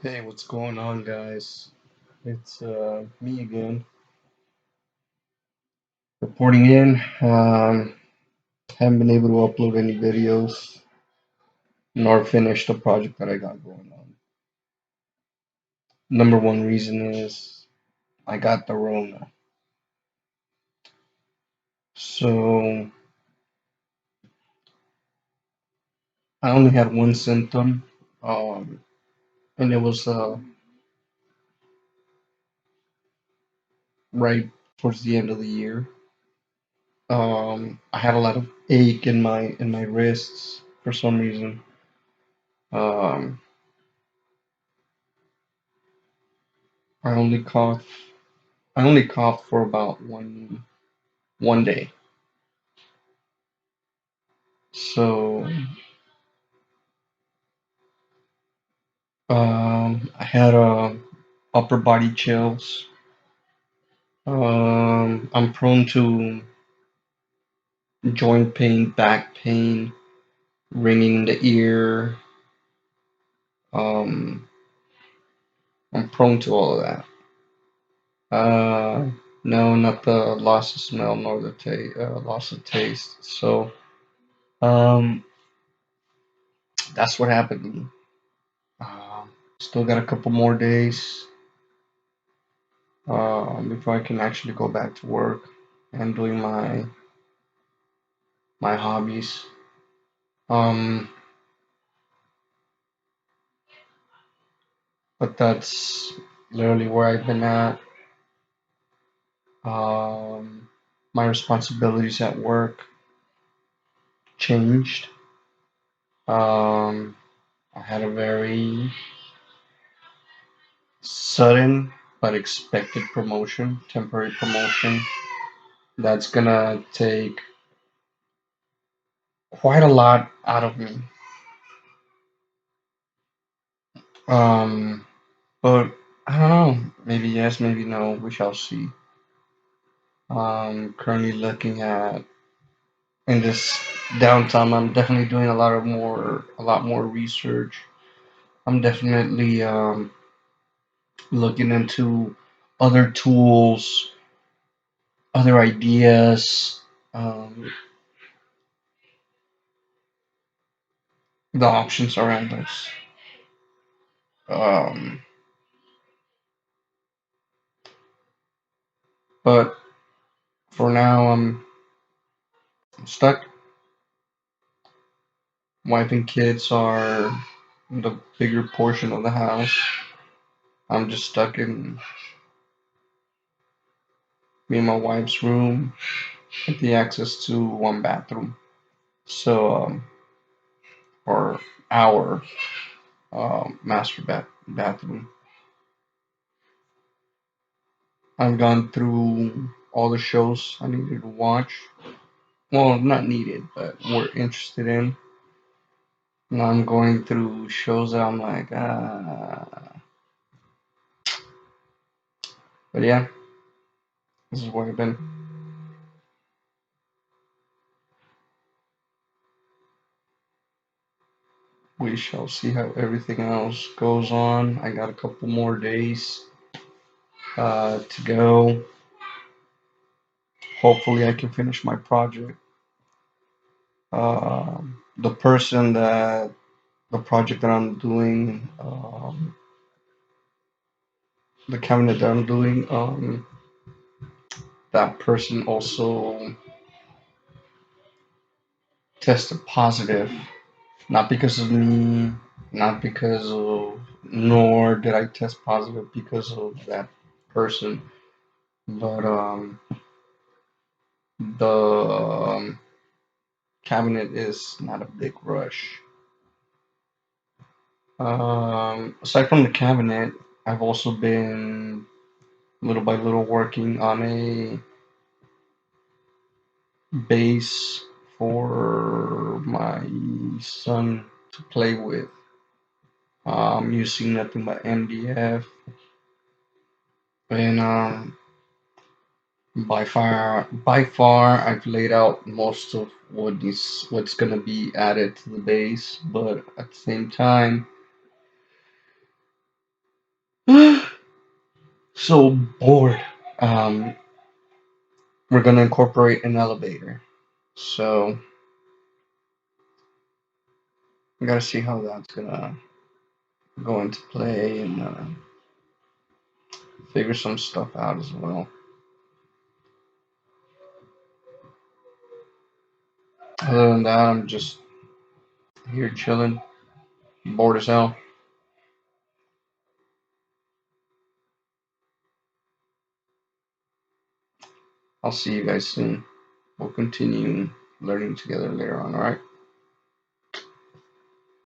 Hey, what's going on, guys? It's me again, reporting in. Haven't been able to upload any videos nor finish the project that I got going on. Number one reason is I got the Rona. So I only had one symptom, um, and it was right towards the end of the year. I had a lot of ache in my wrists for some reason. Um, I only coughed. I only coughed for about one day. So I had upper body chills. I'm prone to joint pain, back pain, ringing in the ear. Um, I'm prone to all of that. No, not the loss of smell nor the loss of taste. So um, that's what happened to me. Still got a couple more days before I can actually go back to work and doing my hobbies. Um, but that's literally where I've been at. My responsibilities at work changed. Um, I had a very sudden but expected promotion, temporary promotion, that's gonna take quite a lot out of me. Um, but I don't know. Maybe yes, maybe no. We shall see. Currently looking at in this downtime, I'm definitely doing a lot more research. I'm definitely looking into other tools, other ideas, um, the options around us. Um, but for now, I'm stuck. Wife and kids are the bigger portion of the house. I'm just stuck in me and my wife's room with the access to one bathroom. So, or our bathroom. I've gone through all the shows I needed to watch. Well, not needed, but were interested in. Now I'm going through shows that I'm like, but yeah, this is where I've been. We shall see how everything else goes on. I got a couple more days to go. Hopefully, I can finish my project. The person that the project that I'm doing, the cabinet that I'm doing, that person also tested positive. Not because of me, not because of, nor did I test positive because of that person, but the cabinet is not a big rush. Aside from the cabinet, I've also been little by little working on a base for my son to play with. Using nothing but MDF, and by far, I've laid out most of what's gonna be added to the base, but at the same time, So bored. Um, we're gonna incorporate an elevator. So we gotta see how that's gonna go into play and figure some stuff out as well. Other than that, I'm just here chilling, bored as hell. I'll see you guys soon. We'll continue learning together later on, alright?